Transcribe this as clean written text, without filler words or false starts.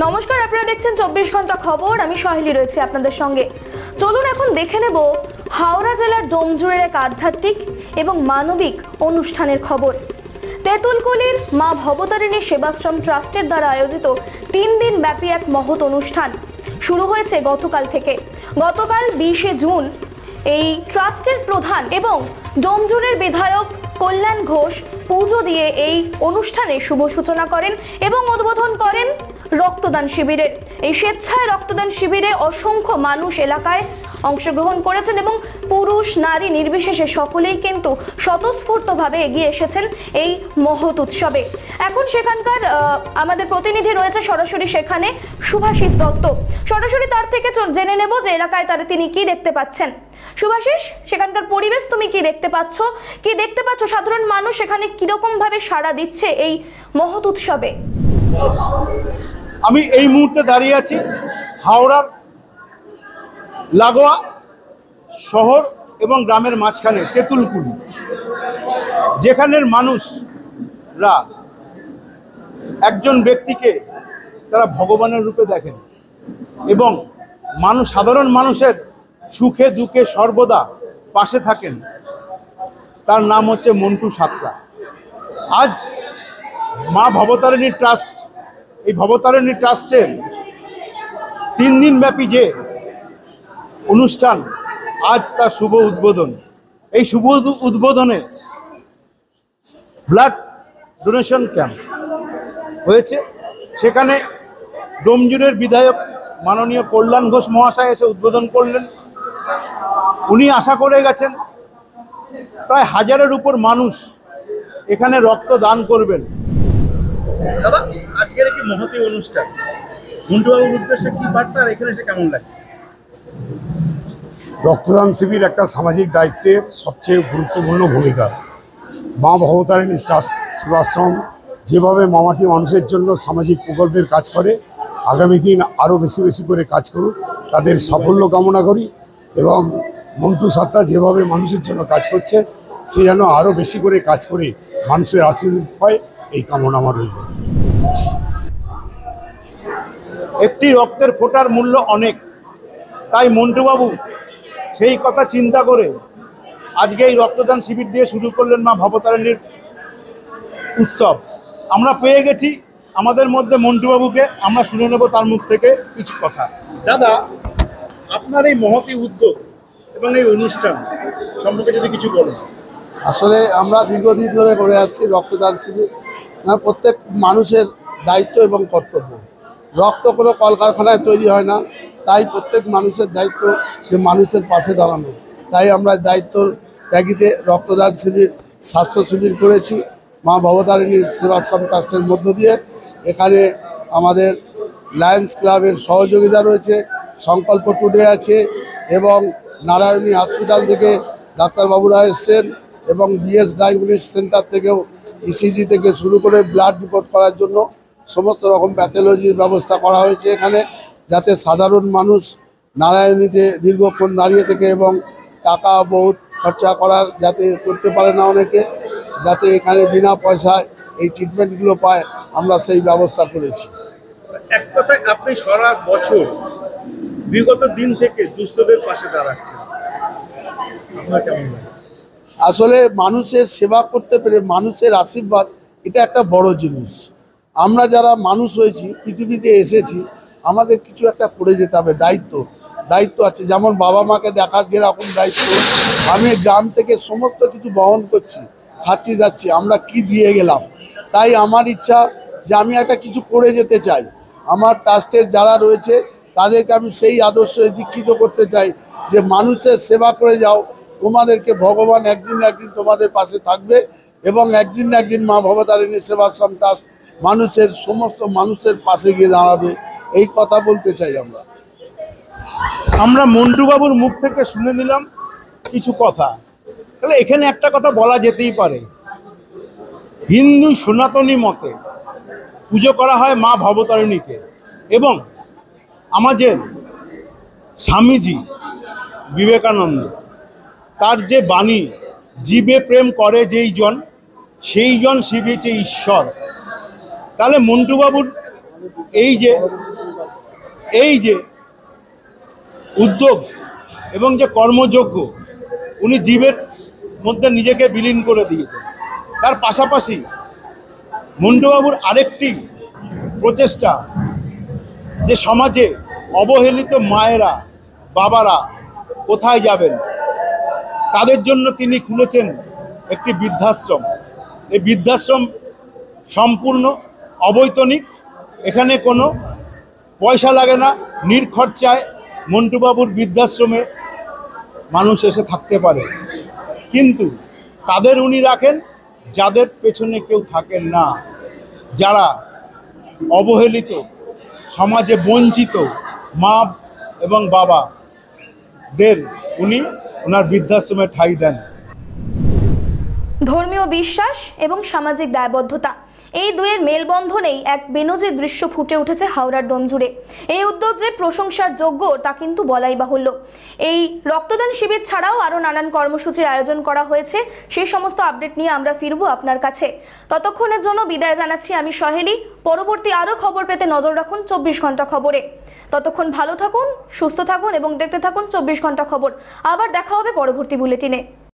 নমস্কার, আপনারা দেখছেন 24 ঘন্টা খবর। আমি সহেলি রয়েছি আপনাদের সঙ্গে। চলুন এখন দেখে নেব হাওড়া জেলার ডোমজুড়ের এক আধ্যাত্মিক এবং মানবিক অনুষ্ঠানের খবর। তেঁতুলকুলির মা ভবতারিণী সেবাশ্রম ট্রাস্টের দ্বারা আয়োজিত 3 দিন ব্যাপী এক মহৎ অনুষ্ঠান শুরু হয়েছে গতকাল থেকে। গতকাল 20শে জুন এই ট্রাস্টের প্রধান এবং ডোমজুড়ের বিধায়ক কল্যাণ ঘোষ পুজো দিয়ে এই অনুষ্ঠানের শুভ সূচনা করেন এবং উদ্বোধন করেন রক্তদান শিবিরের। এই স্বেচ্ছায় রক্তদান শিবিরে অসংখ্য মানুষ এলাকায় অংশগ্রহণ করেছেন এবং পুরুষ নারী নির্বিশেষে সকলেই কিন্তু স্বতঃস্ফূর্তভাবে এগিয়ে এসেছেন এই মহৎ উৎসবে। এখন সেখানকার আমাদের প্রতিনিধি রয়েছে সরাসরি সেখানে, শুভাশিস দত্ত। সরাসরি তার থেকে জেনে নেব যে এলাকায় তিনি কি দেখতে পাচ্ছেন। শুভাশিস, সেখানকার পরিবেশ তুমি কি দেখতে পাচ্ছ? সাধারণ মানুষ এখানে কিরকম ভাবে সাড়া দিচ্ছে এই মহৎ উৎসবে? আমি এই মুহূর্তে দাঁড়িয়ে আছি হাওড়ার লাগোয়া শহর এবং গ্রামের মাঝখানে তেঁতুলকুলি, যেখানের মানুষরা একজন ব্যক্তিকে তারা ভগবানের রূপে দেখেন এবং সাধারণ মানুষের সুখে দুঃখে সর্বদা পাশে থাকেন। তার নাম হচ্ছে মন্টু সাঁতরা। আজ মা ভবতারিণী ট্রাস্ট, এই ভবতারিণী ট্রাস্টের 3 দিন ব্যাপী যে অনুষ্ঠান, আজ তার শুভ উদ্বোধন। এই শুভ উদ্বোধনে ব্লাড ডোনেশন ক্যাম্প হয়েছে। সেখানে ডোমজুড়ের বিধায়ক মাননীয় কল্যাণ ঘোষ মহাশয় এসে উদ্বোধন করলেন। উনি আশা করে গেছেন প্রায় 1000-এর উপর মানুষ এখানে রক্ত দান করবেন। দাদা, আজকের একটি মহতী অনুষ্ঠান, মন্টুবাবুর উদ্দেশ্যে কি বার্তা আর এখানে এসে কেমন লাগছে? রক্তদান শিবির একটা সামাজিক দায়িত্বের সবচেয়ে গুরুত্বপূর্ণ ভূমিকা। মা ভবতারিণী সেবাশ্রম যেভাবে মামাটি মানুষের জন্য সামাজিক প্রকল্পের কাজ করে, আগামী দিন আরও বেশি বেশি করে কাজ করুক, তাদের সাফল্য কামনা করি। এবং মন্টু সাঁতরা যেভাবে মানুষের জন্য কাজ করছে, সে যেন আরও বেশি করে কাজ করে মানুষের আশীর্বাদ পায়, এই কামনা আমার রইল। একটি রক্তের ফোঁটার মূল্য অনেক, তাই মন্টুবাবু সেই কথা চিন্তা করে আজকে এই রক্তদান শিবির দিয়ে শুরু করলেন মা ভবতারিণীর উৎসব। আমরা পেয়ে গেছি আমাদের মধ্যে মন্টুবাবুকে, আমরা শুনে নেব তার মুখ থেকে কিছু কথা। দাদা, আপনার এই মহতী উদ্যোগ এবং এই অনুষ্ঠান সম্পর্কে যদি কিছু বলেন। আসলে আমরা দীর্ঘদিন ধরে করে আসছি রক্তদান শিবির। প্রত্যেক মানুষের দায়িত্ব এবং কর্তব্য। রক্ত কোনো কলকারখানায় তৈরি হয় না, তাই প্রত্যেক মানুষের দায়িত্ব যে মানুষের পাশে দাঁড়ানো। তাই আমরা দায়িত্বর ত্যাগীতে রক্তদান শিবির, স্বাস্থ্য শিবির করেছি মা ভবতারিণী সেবাশ্রম ট্রাস্টের মধ্য দিয়ে। এখানে আমাদের লায়ন্স ক্লাবের সহযোগিতা রয়েছে, সংকল্প টুডে আছে এবং নারায়ণী হসপিটাল থেকে ডাক্তারবাবুরা এসছেন এবং বিএস ডায়াগনস্টিক সেন্টার থেকেও ইসিজি থেকে শুরু করে ব্লাড রিপোর্ট করার জন্য সমস্ত রকম প্যাথোলজির ব্যবস্থা করা হয়েছে এখানে, যাতে সাধারণ মানুষ নারায়ণীতে দীর্ঘক্ষণ দাঁড়িয়ে থেকে এবং টাকা বহুত খরচা করার যাতে করতে পারে না অনেকে, যাতে এখানে বিনা পয়সায় এই ট্রিটমেন্টগুলো পায়, আমরা সেই ব্যবস্থা করেছি। এক কথায় আপনি সারা বছর বিগত দিন থেকে দুস্থদের পাশে দাঁড়াচ্ছেন, আপনার কেমন লাগে? আসলে মানুষের সেবা করতে পেরে মানুষের আশীর্বাদ, এটা একটা বড় জিনিস। আমরা যারা মানুষ হয়েছি, পৃথিবীতে এসেছি, আমাদের কিছু একটা করে যেতে হবে। দায়িত্ব আছে, যেমন বাবা মাকে দেখার যেরকম দায়িত্ব। আমি গ্রাম থেকে সমস্ত কিছু বহন করছি, খাচ্ছি যাচ্ছি, আমরা কি দিয়ে গেলাম। তাই আমার ইচ্ছা যে আমি একটা কিছু করে যেতে চাই। আমার ট্রাস্টের যারা রয়েছে তাদেরকে আমি সেই আদর্শে দীক্ষিত করতে চাই যে মানুষের সেবা করে যাও, তোমাদেরকে ভগবান একদিন না একদিন তোমাদের পাশে থাকবে এবং একদিন না একদিন মা ভবতারিণী সেবাশ্রম ট্রাস্ট মানুষের সমস্ত মানুষের পাশে গিয়ে দাঁড়াবে। এই কথা বলতে চাই। আমরা মন্টুবাবুর মুখ থেকে শুনে নিলাম কিছু কথা। তাহলে এখানে একটা কথা বলা যেতেই পারে, হিন্দু সনাতনী মতে পুজো করা হয় মা ভবতারিণীকে এবং আমাদের স্বামীজি বিবেকানন্দ তার যে বাণী, জীবে প্রেম করে যেই জন সেই জন শিবেছে ঈশ্বর। তাহলে মন্টুবাবুর এই যে উদ্যোগ এবং যে কর্মযোগ্য উনি জীবের মধ্যে নিজেকে বিলীন করে দিয়েছেন। তার পাশাপাশি মন্টুবাবুর আরেকটি প্রচেষ্টা যে সমাজে অবহেলিত মায়েরা বাবারা কোথায় যাবেন তাদের জন্য তিনি খুলেছেন একটি বৃদ্ধাশ্রম। এই বৃদ্ধাশ্রম সম্পূর্ণ অবৈতনিক, এখানে কোনো পয়সা লাগে না, নির্খরচায় মন্টুবাবুর বৃদ্ধাশ্রমে মানুষ এসে থাকতে পারে। কিন্তু তাদের উনি রাখেন যাদের পেছনে কেউ থাকেন না, যারা অবহেলিত, সমাজে বঞ্চিত মা এবং বাবাদের উনি ওনার বৃদ্ধাশ্রমে ঠাঁই দেন। ধর্মীয় বিশ্বাস এবং সামাজিক দায়বদ্ধতা, এই দুয়ের মেলবন্ধনেই এক বেনজির দৃশ্য ফুটে উঠেছে হাওড়ার ডোমজুড়ে। এই উদ্যোগ যে প্রশংসার যোগ্য তা কিন্তু বলাই বাহুল্য। এই রক্তদান শিবির ছাড়াও আরও নানান কর্মসূচির আয়োজন করা হয়েছে, সেই সমস্ত আপডেট নিয়ে আমরা ফিরবো আপনার কাছে। ততক্ষণের জন্য বিদায় জানাচ্ছি আমি সহেলি। পরবর্তী আরও খবর পেতে নজর রাখুন 24 ঘন্টা খবরে। ততক্ষণ ভালো থাকুন, সুস্থ থাকুন এবং দেখতে থাকুন 24 ঘন্টা খবর। আবার দেখা হবে পরবর্তী বুলেটিনে।